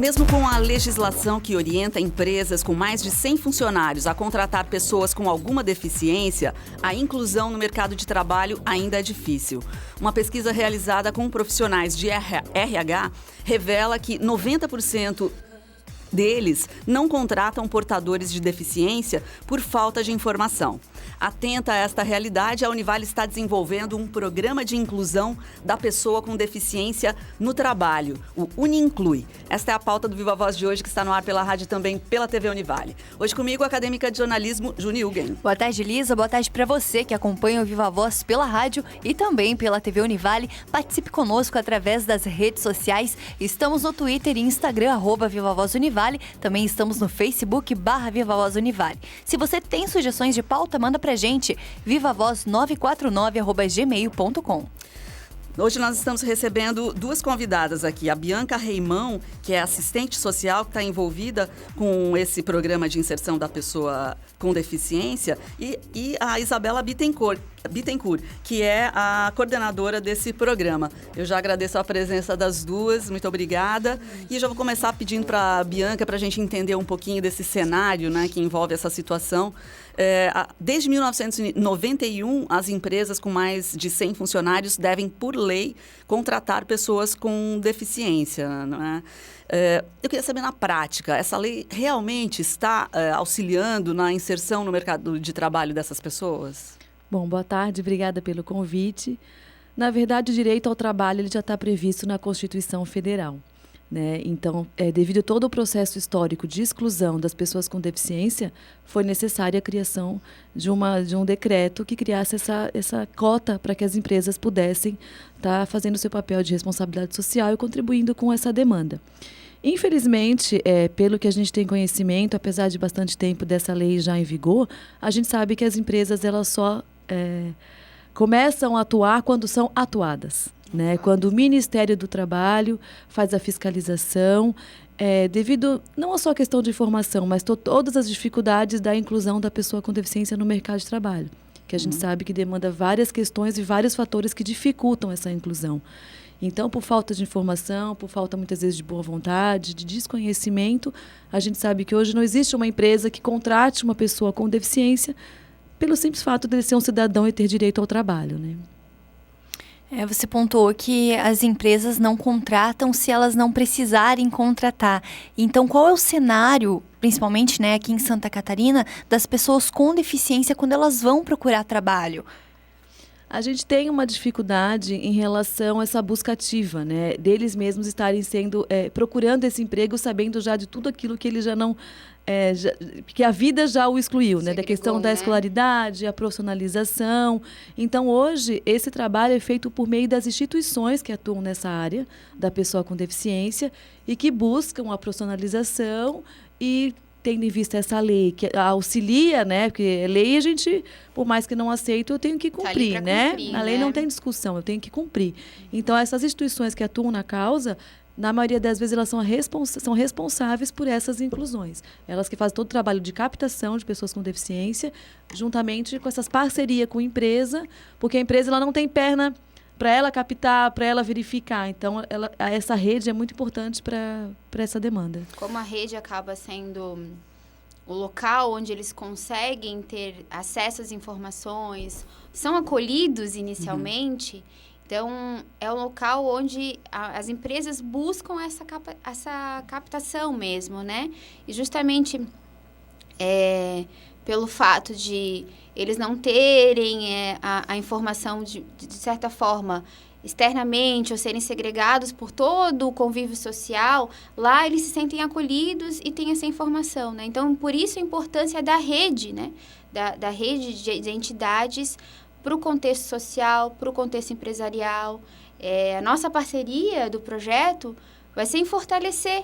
Mesmo com a legislação que orienta empresas com mais de 100 funcionários a contratar pessoas com alguma deficiência, a inclusão no mercado de trabalho ainda é difícil. Uma pesquisa realizada com profissionais de RH revela que 90% deles não contratam portadores de deficiência por falta de informação. Atenta a esta realidade, a Univale está desenvolvendo um programa de inclusão da pessoa com deficiência no trabalho, o UniInclui. Esta é a pauta do Viva Voz de hoje, que está no ar pela rádio e também pela TV Univale. Hoje comigo, a acadêmica de jornalismo, Juni Hugen. Boa tarde, Lisa. Boa tarde para você que acompanha o Viva Voz pela rádio e também pela TV Univale. Participe conosco através das redes sociais. Estamos no Twitter e Instagram, @Viva Voz Univale. Também estamos no Facebook, /Viva Voz Univale. Se você tem sugestões de pauta, manda pra gente, vivavoz949@gmail.com. Hoje nós estamos recebendo duas convidadas aqui. A Bianca Reimão, que é assistente social, que está envolvida com esse programa de inserção da pessoa com deficiência, e a Isabela Bittencourt, que é a coordenadora desse programa. Eu já agradeço a presença das duas, muito obrigada. E já vou começar pedindo para a Bianca, para a gente entender um pouquinho desse cenário, né, que envolve essa situação. Desde 1991, as empresas com mais de 100 funcionários devem, por lei, contratar pessoas com deficiência, não é? Eu queria saber, na prática, essa lei realmente está auxiliando na inserção no mercado de trabalho dessas pessoas? Bom, boa tarde, obrigada pelo convite. Na verdade, o direito ao trabalho ele já está previsto na Constituição Federal, né? Então, devido a todo o processo histórico de exclusão das pessoas com deficiência, foi necessária a criação de um decreto que criasse essa cota para que as empresas pudessem estar fazendo o seu papel de responsabilidade social e contribuindo com essa demanda. Infelizmente, pelo que a gente tem conhecimento, apesar de bastante tempo dessa lei já em vigor, a gente sabe que as empresas elas só começam a atuar quando são atuadas, né? Quando o Ministério do Trabalho faz a fiscalização, devido não só à questão de informação, mas todas as dificuldades da inclusão da pessoa com deficiência no mercado de trabalho, que a gente sabe que demanda várias questões e vários fatores que dificultam essa inclusão. Então, por falta de informação, por falta muitas vezes de boa vontade, de desconhecimento, a gente sabe que hoje não existe uma empresa que contrate uma pessoa com deficiência pelo simples fato de ele ser um cidadão e ter direito ao trabalho, né? Você pontuou que as empresas não contratam se elas não precisarem contratar. Então, qual é o cenário, principalmente, né, aqui em Santa Catarina, das pessoas com deficiência quando elas vão procurar trabalho? A gente tem uma dificuldade em relação a essa busca ativa, né? Deles mesmos estarem procurando esse emprego, sabendo já de tudo aquilo que eles já não... que a vida já o excluiu, né? Da questão da escolaridade, a profissionalização. Então, hoje, esse trabalho é feito por meio das instituições que atuam nessa área da pessoa com deficiência e que buscam a profissionalização e tendo em vista essa lei que auxilia, né? Porque lei a gente, por mais que não aceite, eu tenho que cumprir, né? A lei não tem discussão, eu tenho que cumprir. Então, essas instituições que atuam na causa, na maioria das vezes, elas são responsáveis por essas inclusões. Elas que fazem todo o trabalho de captação de pessoas com deficiência, juntamente com essas parcerias com a empresa, porque a empresa ela não tem perna para ela captar, para ela verificar. Então, essa rede é muito importante para essa demanda. Como a rede acaba sendo o local onde eles conseguem ter acesso às informações, são acolhidos inicialmente, então é um local onde as empresas buscam essa captação mesmo, né? E justamente pelo fato de eles não terem a informação de certa forma externamente ou serem segregados por todo o convívio social, lá eles se sentem acolhidos e têm essa informação, né? Então, por isso a importância da rede, né? Da rede de entidades para o contexto social, para o contexto empresarial. A nossa parceria do projeto vai ser em fortalecer,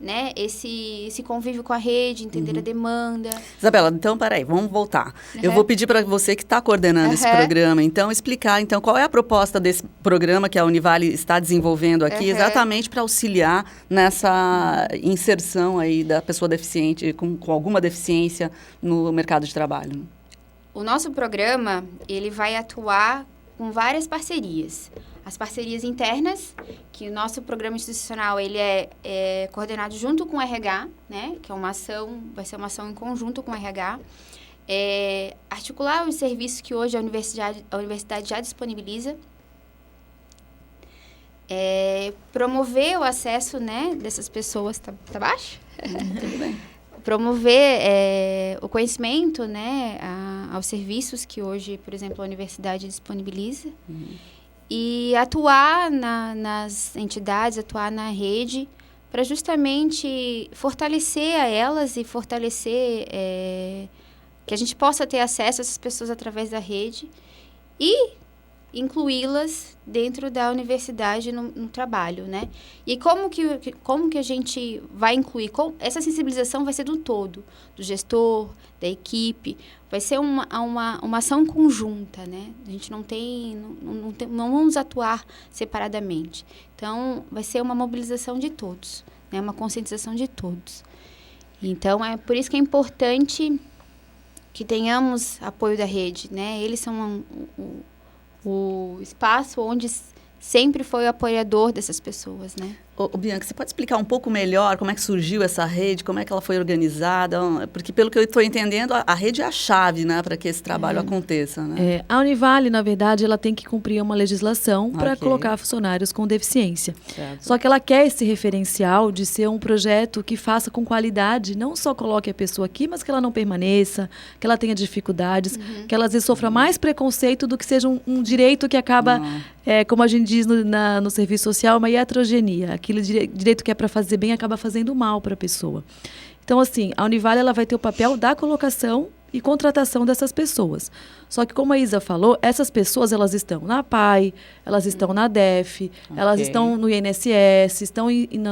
né, esse convívio com a rede, entender a demanda. Isabela, então, peraí, vamos voltar. Eu vou pedir para você que está coordenando esse programa, então, explicar, então, qual é a proposta desse programa que a Univale está desenvolvendo aqui, exatamente para auxiliar nessa inserção aí da pessoa deficiente, com alguma deficiência no mercado de trabalho. O nosso programa, ele vai atuar com várias parcerias. as parcerias internas, que o nosso programa institucional ele é coordenado junto com o RH, né? Que é uma ação, vai ser uma ação em conjunto com o RH. Articular os serviços que hoje a universidade já disponibiliza. Promover o acesso, né, dessas pessoas... Tá baixo? Tudo bem. Promover o conhecimento, né, aos serviços que hoje, por exemplo, a universidade disponibiliza. E atuar nas entidades, atuar na rede, para justamente fortalecer a elas e fortalecer que a gente possa ter acesso a essas pessoas através da rede e incluí-las dentro da universidade no trabalho, né? E como que a gente vai incluir? Essa sensibilização vai ser do todo, do gestor, da equipe, vai ser uma ação conjunta, né? A gente não vamos atuar separadamente. Então, vai ser uma mobilização de todos, né? Uma conscientização de todos. Então, é por isso que é importante que tenhamos apoio da rede, né? Eles são o espaço onde sempre foi o apoiador dessas pessoas, né? Bianca, você pode explicar um pouco melhor como é que surgiu essa rede, como é que ela foi organizada? Porque, pelo que eu estou entendendo, a rede é a chave, né, para que esse trabalho aconteça, né? A Univale, na verdade, ela tem que cumprir uma legislação para colocar funcionários com deficiência. Certo. Só que ela quer esse referencial de ser um projeto que faça com qualidade, não só coloque a pessoa aqui, mas que ela não permaneça, que ela tenha dificuldades, que ela às vezes sofra mais preconceito do que seja um direito que acaba, como a gente diz no serviço social, uma iatrogenia. Aquele direito que é para fazer bem acaba fazendo mal para a pessoa. Então, assim, a Univale ela vai ter o papel da colocação e contratação dessas pessoas. Só que, como a Isa falou, essas pessoas elas estão na PAI, elas estão na DEF, elas estão no INSS, estão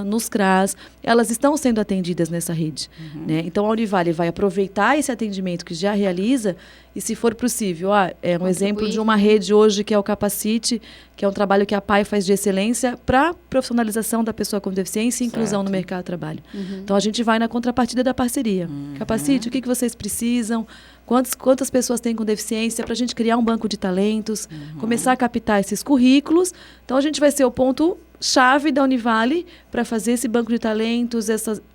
nos CRAS, elas estão sendo atendidas nessa rede. Né? Então, a Univale vai aproveitar esse atendimento que já realiza e, se for possível, é um exemplo de uma rede hoje que é o Capacite, que é um trabalho que a PAI faz de excelência para profissionalização da pessoa com deficiência e inclusão no mercado de trabalho. Então, a gente vai na contrapartida da parceria. Capacite, o que vocês precisam? Quantas pessoas têm com deficiência, para a gente criar um banco de talentos, começar a captar esses currículos. Então, a gente vai ser o ponto-chave da Univale para fazer esse banco de talentos,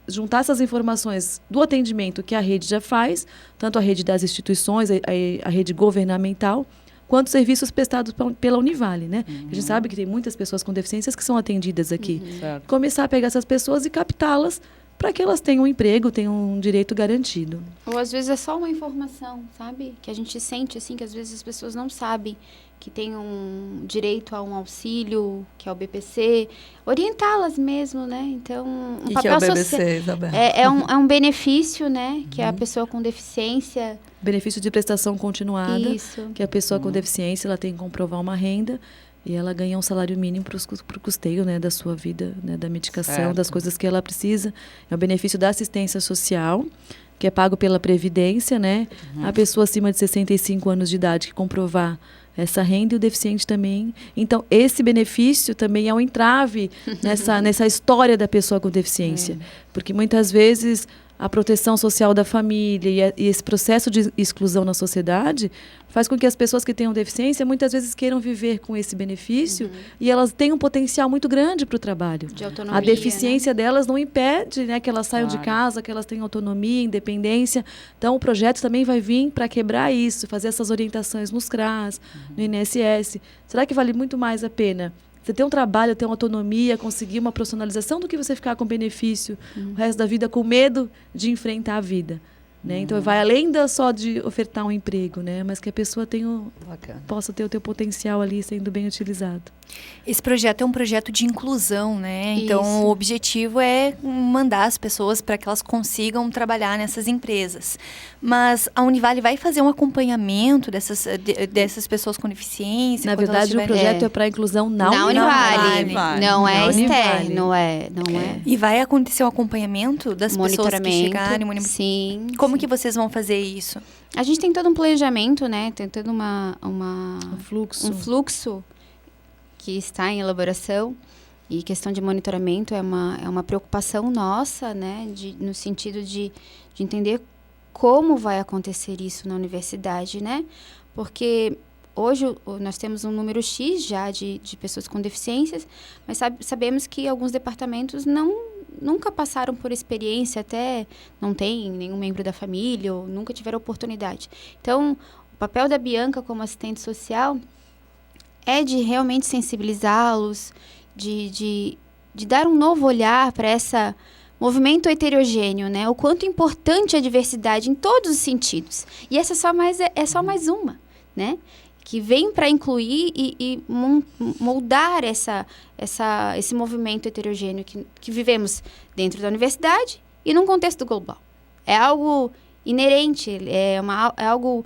juntar essas informações do atendimento que a rede já faz, tanto a rede das instituições, a rede governamental, quanto serviços prestados pela Univale, né? A gente sabe que tem muitas pessoas com deficiências que são atendidas aqui. Começar a pegar essas pessoas e captá-las para que elas tenham um emprego, tenham um direito garantido. Ou às vezes é só uma informação, sabe? Que a gente sente, assim, que às vezes as pessoas não sabem que tem um direito a um auxílio, que é o BPC. Orientá-las mesmo, né? Então, O que é o BPC, Isabel? É um benefício, né? Que a pessoa com deficiência... Benefício de prestação continuada. Isso. Que a pessoa com deficiência ela tem que comprovar uma renda e ela ganha um salário mínimo para o custeio, né, da sua vida, né, da medicação, das coisas que ela precisa. É o benefício da assistência social, que é pago pela Previdência, né? A pessoa acima de 65 anos de idade que comprovar essa renda e o deficiente também. Então, esse benefício também é um entrave nessa história da pessoa com deficiência. Porque muitas vezes a proteção social da família e esse processo de exclusão na sociedade faz com que as pessoas que tenham deficiência muitas vezes queiram viver com esse benefício e elas têm um potencial muito grande para o trabalho. De autonomia, a deficiência né? delas não impede, né, que elas saiam de casa, que elas tenham autonomia, independência. Então, o projeto também vai vir para quebrar isso, fazer essas orientações nos CRAS, no INSS. Será que vale muito mais a pena você ter um trabalho, ter uma autonomia, conseguir uma profissionalização do que você ficar com benefício o resto da vida com medo de enfrentar a vida? Né? Então, vai além só de ofertar um emprego, né? Mas que a pessoa possa ter o teu potencial ali sendo bem utilizado. Esse projeto é um projeto de inclusão, né? Isso. Então, o objetivo é mandar as pessoas para que elas consigam trabalhar nessas empresas. Mas a Univale vai fazer um acompanhamento dessas pessoas com deficiência? Na verdade, o projeto é para a inclusão na Univale. Não é externo, não é. E vai acontecer um acompanhamento das pessoas que chegarem? Sim. Como que vocês vão fazer isso? A gente tem todo um planejamento, né? Tem todo um fluxo que está em elaboração. E questão de monitoramento é uma preocupação nossa, né? No sentido de entender como vai acontecer isso na universidade, né? Porque hoje nós temos um número X já de pessoas com deficiências, mas sabemos que alguns departamentos nunca passaram por experiência, até não tem nenhum membro da família ou nunca tiveram oportunidade. Então, o papel da Bianca como assistente social é de realmente sensibilizá-los, de dar um novo olhar para esse movimento heterogêneo, né? O quanto importante é a diversidade em todos os sentidos. E essa é só mais uma, né? Que vem para incluir e moldar esse movimento heterogêneo que vivemos dentro da universidade e num contexto global. É algo inerente, é algo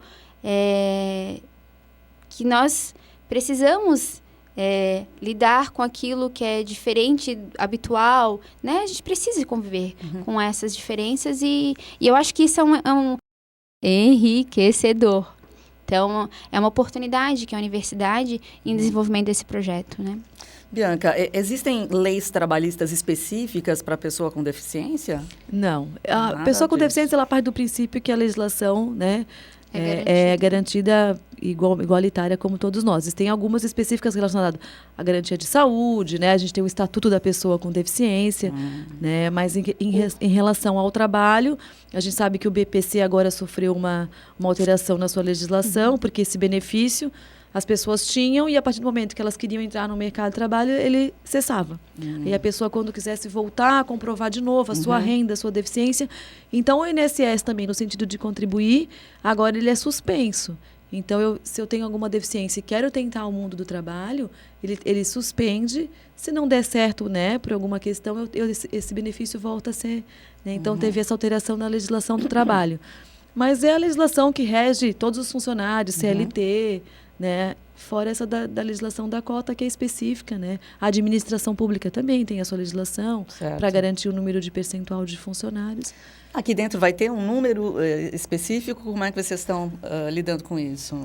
que nós precisamos lidar com aquilo que é diferente, habitual, né? A gente precisa conviver com essas diferenças e eu acho que isso é um enriquecedor. Então, é uma oportunidade que a universidade em desenvolvimento desse projeto, né? Bianca, existem leis trabalhistas específicas para a pessoa com deficiência? Não. Nada A pessoa com disso. deficiência, ela parte do princípio que a legislação, né, é garantida igualitária como todos nós. Tem algumas específicas relacionadas à garantia de saúde, né? A gente tem o Estatuto da Pessoa com Deficiência, né? Mas em relação ao trabalho, a gente sabe que o BPC agora sofreu uma alteração na sua legislação, porque esse benefício as pessoas tinham e a partir do momento que elas queriam entrar no mercado de trabalho, ele cessava. E a pessoa, quando quisesse voltar, comprovar de novo a sua renda, a sua deficiência. Então, o INSS também, no sentido de contribuir, agora ele é suspenso. Então, se eu tenho alguma deficiência e quero tentar o mundo do trabalho, ele suspende. Se não der certo, né, por alguma questão, esse benefício volta a ser... Né? Então, teve essa alteração na legislação do trabalho. Mas é a legislação que rege todos os funcionários, CLT... Né? Fora essa da legislação da cota, que é específica, né? A administração pública também tem a sua legislação para garantir o número de percentual de funcionários. Aqui dentro vai ter um número específico? Como é que vocês estão lidando com isso?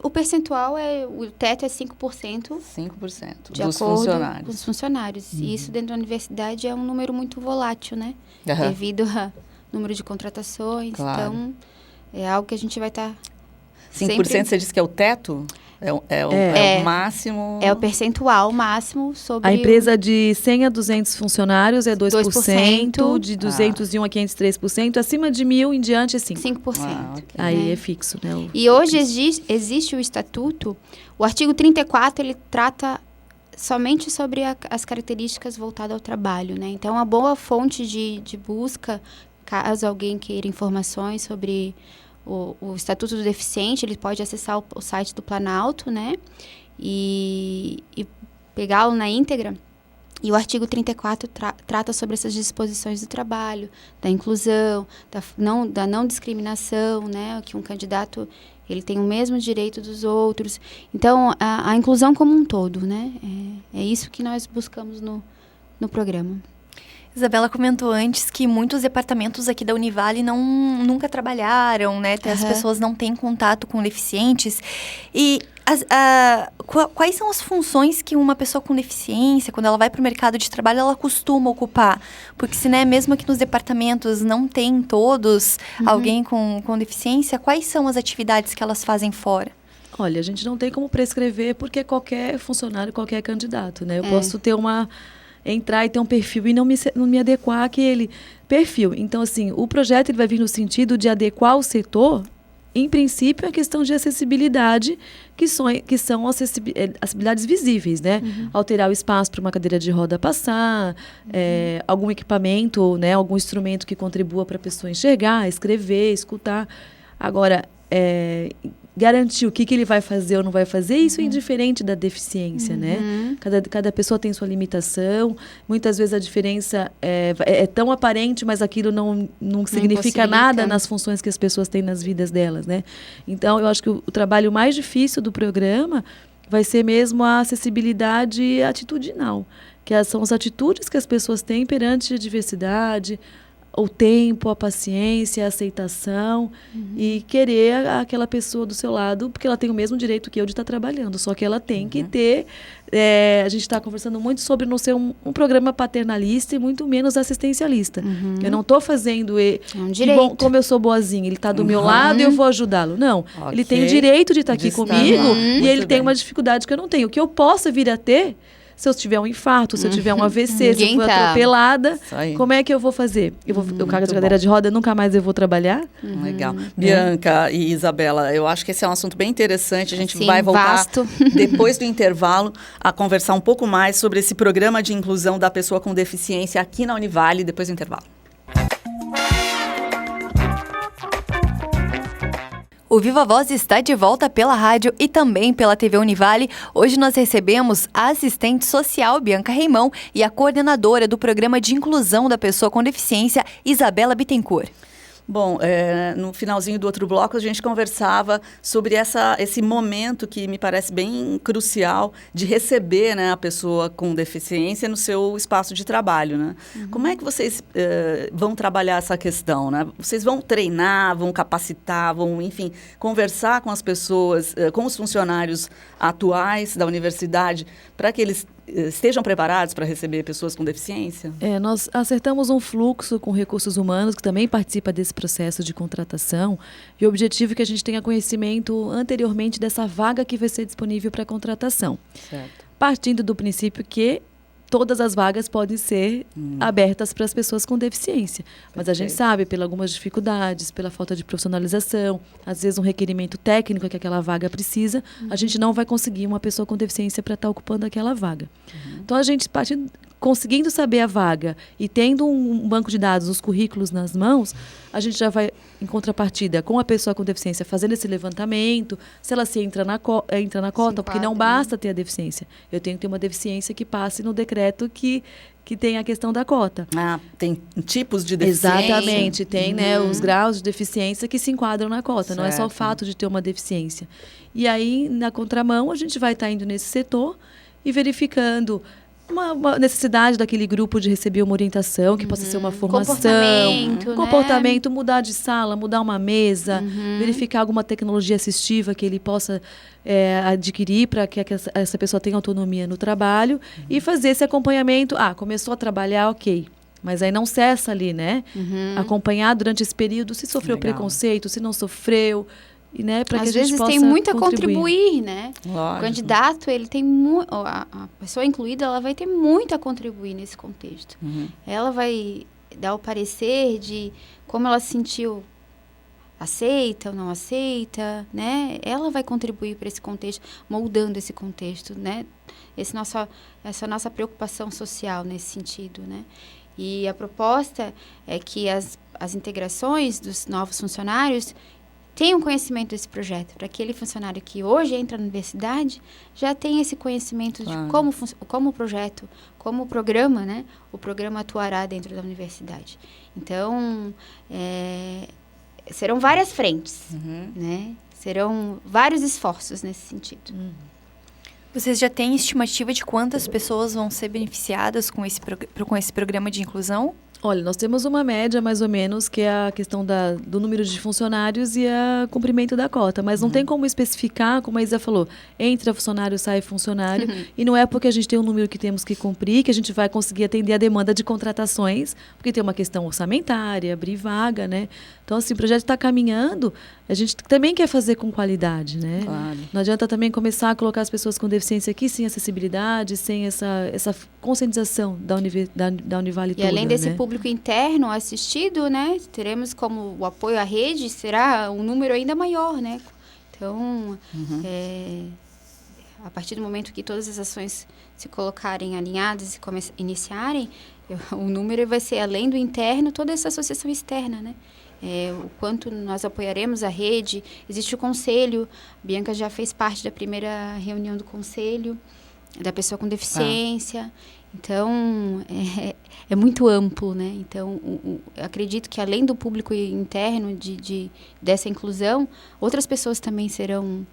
O percentual, o teto é 5%. 5% de dos acordo funcionários. com os funcionários. E isso dentro da universidade é um número muito volátil, né? Devido ao número de contratações. Claro. Então, é algo que a gente vai estar... 5% você disse que é o teto? É o máximo? É o percentual máximo sobre... A empresa de 100 a 200 funcionários é 2%, 2%. de 201 a 500, 3%, acima de 1.000 em diante é 5%. 5%. Okay. Aí é fixo, né? E hoje existe o estatuto, o artigo 34, ele trata somente sobre as características voltadas ao trabalho, né? Então, uma boa fonte de busca, caso alguém queira informações sobre... O Estatuto do Deficiente, ele pode acessar o site do Planalto, né? E pegá-lo na íntegra. E o artigo 34 trata sobre essas disposições do trabalho, da inclusão, da não discriminação, né? Que um candidato ele tem o mesmo direito dos outros. Então, a inclusão como um todo, né? É isso que nós buscamos no programa. Isabela comentou antes que muitos departamentos aqui da Univale nunca trabalharam, né? As pessoas não têm contato com deficientes. E quais são as funções que uma pessoa com deficiência, quando ela vai para o mercado de trabalho, ela costuma ocupar? Porque se, né, mesmo aqui nos departamentos não tem todos alguém com deficiência, quais são as atividades que elas fazem fora? Olha, a gente não tem como prescrever porque qualquer funcionário, qualquer candidato, né? Eu posso entrar e ter um perfil e não me adequar àquele perfil. Então, assim, o projeto ele vai vir no sentido de adequar o setor, em princípio, a questão de acessibilidade, que são acessibilidades visíveis, né? Alterar o espaço para uma cadeira de roda passar, algum equipamento, né? Algum instrumento que contribua para a pessoa enxergar, escrever, escutar. Agora, garantir o que ele vai fazer ou não vai fazer, isso é indiferente da deficiência, né? Cada pessoa tem sua limitação, muitas vezes a diferença é tão aparente, mas aquilo não significa nada nas funções que as pessoas têm nas vidas delas, né? Então, eu acho que o trabalho mais difícil do programa vai ser mesmo a acessibilidade atitudinal, que são as atitudes que as pessoas têm perante a diversidade, o tempo, a paciência, a aceitação e querer aquela pessoa do seu lado, porque ela tem o mesmo direito que eu de estar trabalhando, só que ela tem que ter... a gente está conversando muito sobre não ser um programa paternalista e muito menos assistencialista. Eu não estou fazendo... um direito. Como eu sou boazinha, ele está do meu lado e eu vou ajudá-lo. Não, ele tem o direito de estar aqui comigo e ele tem uma dificuldade que eu não tenho. O que eu possa vir a ter... Se eu tiver um infarto, se eu tiver um AVC, se eu for atropelada, como é que eu vou fazer? Eu cago de cadeira de roda, nunca mais eu vou trabalhar? Legal. Bianca e Isabela, eu acho que esse é um assunto bem interessante. A gente vai voltar, depois do intervalo, a conversar um pouco mais sobre esse programa de inclusão da pessoa com deficiência aqui na Univale, depois do intervalo. O Viva Voz está de volta pela rádio e também pela TV Univale. Hoje nós recebemos a assistente social Bianca Reimão e a coordenadora do Programa de Inclusão da Pessoa com Deficiência, Isabela Bittencourt. Bom, no finalzinho do outro bloco, a gente conversava sobre esse momento que me parece bem crucial de receber, né, a pessoa com deficiência no seu espaço de trabalho, né? Como é que vocês vão trabalhar essa questão, né? Vocês vão treinar, vão capacitar, vão, enfim, conversar com as pessoas, com os funcionários atuais da universidade, para que eles estejam preparados para receber pessoas com deficiência? Nós acertamos um fluxo com recursos humanos, que também participa desse processo de contratação, e o objetivo é que a gente tenha conhecimento anteriormente dessa vaga que vai ser disponível para contratação. Certo. Partindo do princípio que todas as vagas podem ser abertas para as pessoas com deficiência. Mas a gente sabe, pelas algumas dificuldades, pela falta de profissionalização, às vezes um requerimento técnico que aquela vaga precisa, a gente não vai conseguir uma pessoa com deficiência para estar ocupando aquela vaga. Então, a gente, conseguindo saber a vaga e tendo um banco de dados, os currículos nas mãos, a gente já vai, em contrapartida, com a pessoa com deficiência, fazendo esse levantamento, se ela entra na cota, porque não basta ter a deficiência. Eu tenho que ter uma deficiência que passe no decreto que tem a questão da cota. Tem tipos de deficiência? Exatamente, tem os graus de deficiência que se enquadram na cota, não é só o fato de ter uma deficiência. E aí, na contramão, a gente vai estar indo nesse setor e verificando uma necessidade daquele grupo de receber uma orientação, que possa ser uma formação, comportamento, mudar de sala, mudar uma mesa, verificar alguma tecnologia assistiva que ele possa adquirir para que essa pessoa tenha autonomia no trabalho e fazer esse acompanhamento. Começou a trabalhar, ok. Mas aí não cessa ali, né? Acompanhar durante esse período se sofreu preconceito, se não sofreu. E, né, para que a gente possa tem muito a contribuir, né? Lógico. O candidato, ele tem a pessoa incluída, ela vai ter muito a contribuir nesse contexto. Ela vai dar o parecer de como ela se sentiu aceita ou não aceita, né? Ela vai contribuir para esse contexto, moldando esse contexto, né? Essa nossa preocupação social nesse sentido, né? E a proposta é que as integrações dos novos funcionários tenham conhecimento desse projeto, para aquele funcionário que hoje entra na universidade já tenha esse conhecimento de como o projeto, como o programa, né? O programa atuará dentro da universidade. Então, serão várias frentes, né? Serão vários esforços nesse sentido. Vocês já têm estimativa de quantas pessoas vão ser beneficiadas com esse programa de inclusão? Olha, nós temos uma média, mais ou menos, que é a questão do número de funcionários e o cumprimento da cota. Mas não tem como especificar, como a Isa falou, entra funcionário, sai funcionário. E não é porque a gente tem um número que temos que cumprir que a gente vai conseguir atender a demanda de contratações, porque tem uma questão orçamentária, abrir vaga, né? Então, assim, o projeto está caminhando, a gente também quer fazer com qualidade, né? Claro. Não adianta também começar a colocar as pessoas com deficiência aqui sem acessibilidade, sem essa conscientização da Univale toda, e além desse né? público interno assistido, né? Teremos como o apoio à rede, será um número ainda maior, né? Então, a partir do momento que todas as ações se colocarem alinhadas e iniciarem, o número vai ser, além do interno, toda essa associação externa, né? O quanto nós apoiaremos a rede. Existe o conselho, a Bianca já fez parte da primeira reunião do conselho da pessoa com deficiência. Então, é muito amplo, né? Então, eu acredito que além do público interno dessa inclusão, outras pessoas também serão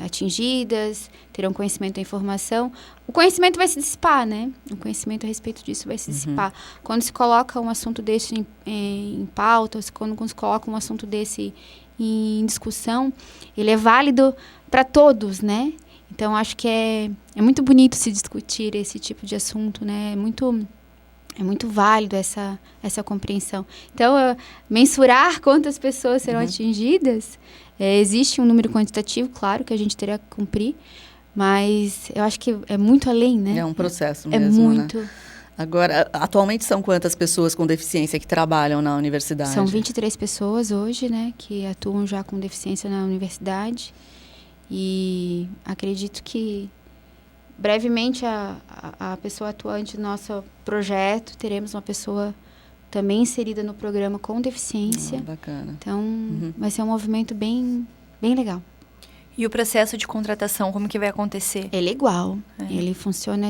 atingidas, terão conhecimento da informação. O conhecimento vai se dissipar, né? O conhecimento a respeito disso vai se dissipar. Quando se coloca um assunto desse em pauta, quando se coloca um assunto desse em discussão, ele é válido para todos, né? Então, acho que é muito bonito se discutir esse tipo de assunto, né? É muito válido essa compreensão. Então, mensurar quantas pessoas serão atingidas, existe um número quantitativo, claro, que a gente teria que cumprir, mas eu acho que é muito além, né? É um processo mesmo, é muito. Né? Agora, atualmente são quantas pessoas com deficiência que trabalham na universidade? São 23 pessoas hoje, né, que atuam já com deficiência na universidade. E acredito que brevemente a pessoa atuante do nosso projeto, teremos uma pessoa também inserida no programa com deficiência. Bacana. Então, vai ser um movimento bem, bem legal. E o processo de contratação, como que vai acontecer? Ele é igual. Ele funciona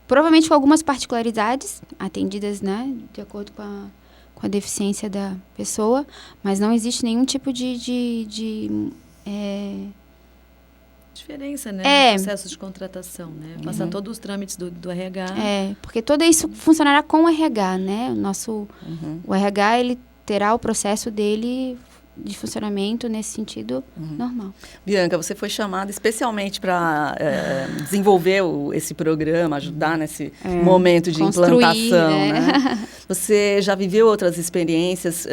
provavelmente com algumas particularidades atendidas, né, de acordo com a deficiência da pessoa, mas não existe nenhum tipo de diferença, né? No processo de contratação, né? Passar todos os trâmites do RH. Porque tudo isso funcionará com o RH, né? O RH, ele terá o processo dele de funcionamento nesse sentido normal. Bianca, você foi chamada especialmente para desenvolver esse programa, ajudar nesse momento de implantação, né? Você já viveu outras experiências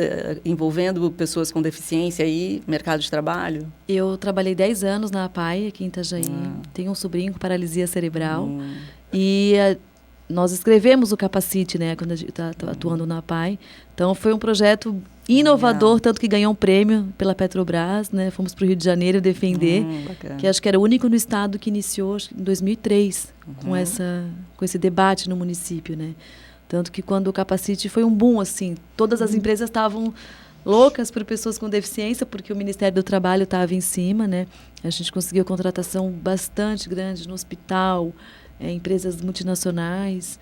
envolvendo pessoas com deficiência e mercado de trabalho? Eu trabalhei 10 anos na APAI, aqui em Itajaí. Tenho um sobrinho com paralisia cerebral. E nós escrevemos o Capacite, né, quando a gente está atuando na APAI. Então, foi um projeto inovador, tanto que ganhou um prêmio pela Petrobras, né? Fomos para o Rio de Janeiro defender, que acho que era o único no estado que iniciou em 2003 com esse debate no município, né? Tanto que quando o Capacite foi um boom, assim, todas as empresas estavam loucas por pessoas com deficiência, porque o Ministério do Trabalho estava em cima, né? A gente conseguiu contratação bastante grande no hospital, empresas multinacionais,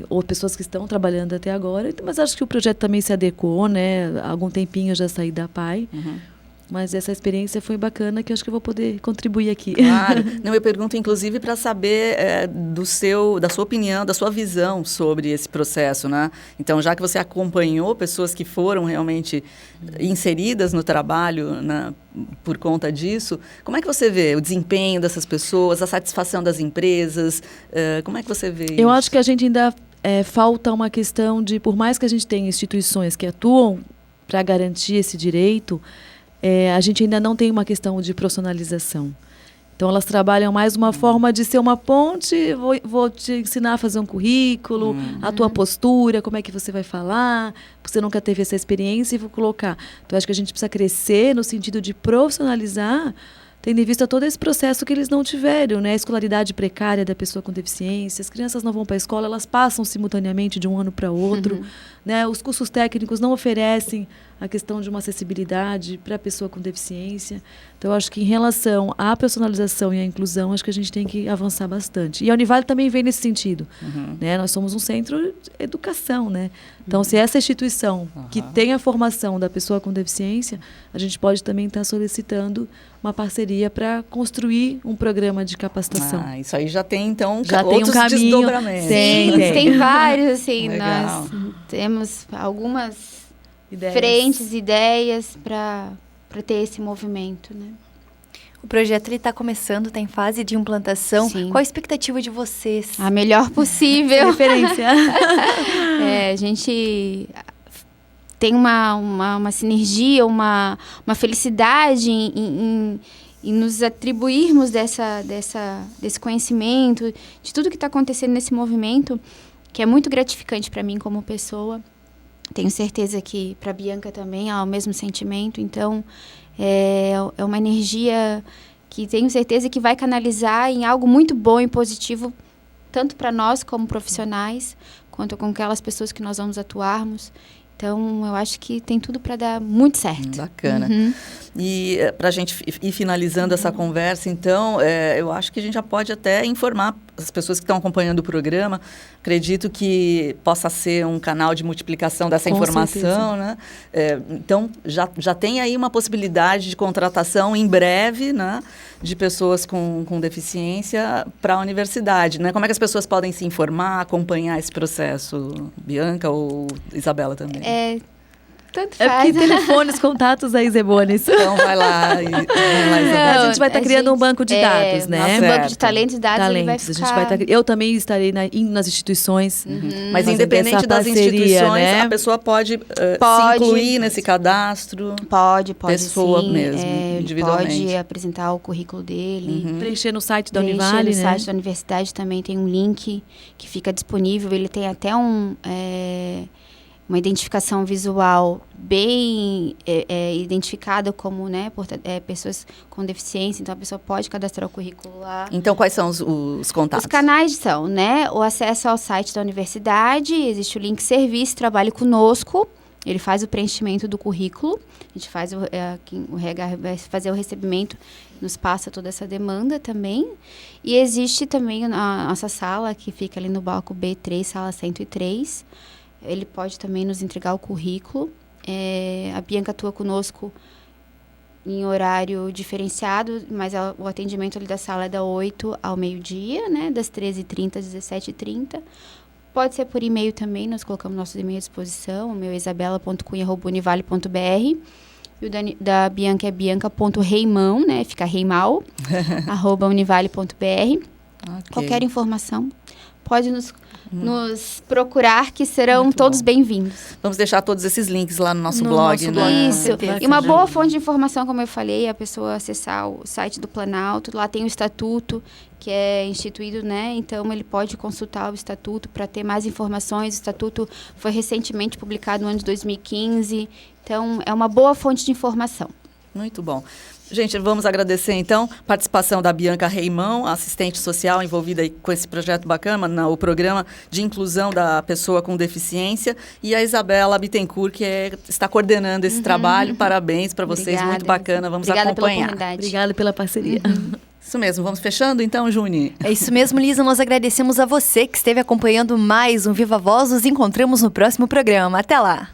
ou pessoas que estão trabalhando até agora. Mas acho que o projeto também se adequou, né? Há algum tempinho eu já saí da PAI. Mas essa experiência foi bacana, que acho que eu vou poder contribuir aqui. Claro. Não, eu pergunto, inclusive, para saber da sua opinião, da sua visão sobre esse processo, né? Então, já que você acompanhou pessoas que foram realmente inseridas no trabalho, né, por conta disso, como é que você vê o desempenho dessas pessoas, a satisfação das empresas? Como é que você vê isso? Eu acho que a gente ainda falta uma questão de, por mais que a gente tenha instituições que atuam para garantir esse direito, a gente ainda não tem uma questão de profissionalização. Então, elas trabalham mais uma forma de ser uma ponte, vou te ensinar a fazer um currículo, a tua postura, como é que você vai falar, você nunca teve essa experiência e vou colocar. Então, acho que a gente precisa crescer no sentido de profissionalizar, tendo em vista todo esse processo que eles não tiveram, né? A escolaridade precária da pessoa com deficiência, as crianças não vão para a escola, elas passam simultaneamente de um ano para outro, né? Os cursos técnicos não oferecem a questão de uma acessibilidade para a pessoa com deficiência. Então, eu acho que em relação à personalização e à inclusão, acho que a gente tem que avançar bastante. E a Univale também vem nesse sentido, né? Nós somos um centro de educação, né? Então, se essa instituição que tem a formação da pessoa com deficiência, a gente pode também estar solicitando uma parceria para construir um programa de capacitação. Isso aí já tem, então, já outros tem um caminho, desdobramentos. Tem vários, assim. Legal. Nós temos algumas ideias para ter esse movimento, né? O projeto está começando, está em fase de implantação. Sim. Qual a expectativa de vocês? A melhor possível. Referência. A gente tem uma sinergia, uma felicidade em nos atribuirmos desse conhecimento, de tudo que está acontecendo nesse movimento, que é muito gratificante para mim como pessoa. Tenho certeza que para a Bianca também há o mesmo sentimento. Então, é uma energia que tenho certeza que vai canalizar em algo muito bom e positivo, tanto para nós como profissionais, quanto com aquelas pessoas que nós vamos atuarmos. Então, eu acho que tem tudo para dar muito certo. Bacana. E para a gente ir finalizando essa conversa, então, eu acho que a gente já pode até informar as pessoas que estão acompanhando o programa, acredito que possa ser um canal de multiplicação dessa Com informação, né? Então, já tem aí uma possibilidade de contratação em breve, né, de pessoas com deficiência para a universidade, né? Como é que as pessoas podem se informar, acompanhar esse processo? Bianca ou Isabela também? Tanto É faz. porque telefones, contatos aí, Zebones. Então, vai lá, Isabela. A gente vai estar criando um banco de dados, né? Nosso Certo. banco de talentos e dados ele vai Talentos. ficar... A gente vai eu também estarei indo nas instituições. Mas fazendo independente essa das parceria, instituições, né? a pessoa pode, Pode. se incluir nesse cadastro. Pode Pessoa sim. mesmo, Ele individualmente. pode apresentar o currículo dele. Preencher no site da Preencher Univale, no né? site da universidade também tem um link que fica disponível. Ele tem até uma identificação visual bem identificada como, né, pessoas com deficiência. Então, a pessoa pode cadastrar o currículo lá. Então, quais são os contatos? Os canais são, né, o acesso ao site da universidade, existe o link serviço, trabalhe conosco. Ele faz o preenchimento do currículo, a gente faz o RH vai fazer o recebimento, nos passa toda essa demanda também. E existe também a nossa sala, que fica ali no bloco B3, sala 103. Ele pode também nos entregar o currículo. A Bianca atua conosco em horário diferenciado, mas o atendimento ali da sala é da 8 ao meio-dia, né? Das 13h30 às 17h30. Pode ser por e-mail também, nós colocamos nossos e-mails à disposição. O meu é isabela.cunha@univale.br. E o da Bianca é bianca.reimão, né? Fica reimal, @univale.br. Okay. Qualquer informação, pode nos procurar, que serão todos bem-vindos. Vamos deixar todos esses links lá no nosso No blog, nosso né? blog. Isso. E uma boa fonte de informação, como eu falei, é a pessoa acessar o site do Planalto. Lá tem o estatuto, que é instituído, né? Então, ele pode consultar o estatuto para ter mais informações. O estatuto foi recentemente publicado no ano de 2015. Então, é uma boa fonte de informação. Muito bom. Gente, vamos agradecer, então, a participação da Bianca Reimão, assistente social envolvida aí com esse projeto bacana, o programa de inclusão da pessoa com deficiência, e a Isabela Bittencourt, que está coordenando esse trabalho. Parabéns para vocês, Obrigada. muito bacana, vamos Obrigada acompanhar. pela oportunidade. Obrigada pela parceria. Isso mesmo, vamos fechando então, Juni? É isso mesmo, Lisa. Nós agradecemos a você que esteve acompanhando mais um Viva Voz. Nos encontramos no próximo programa. Até lá!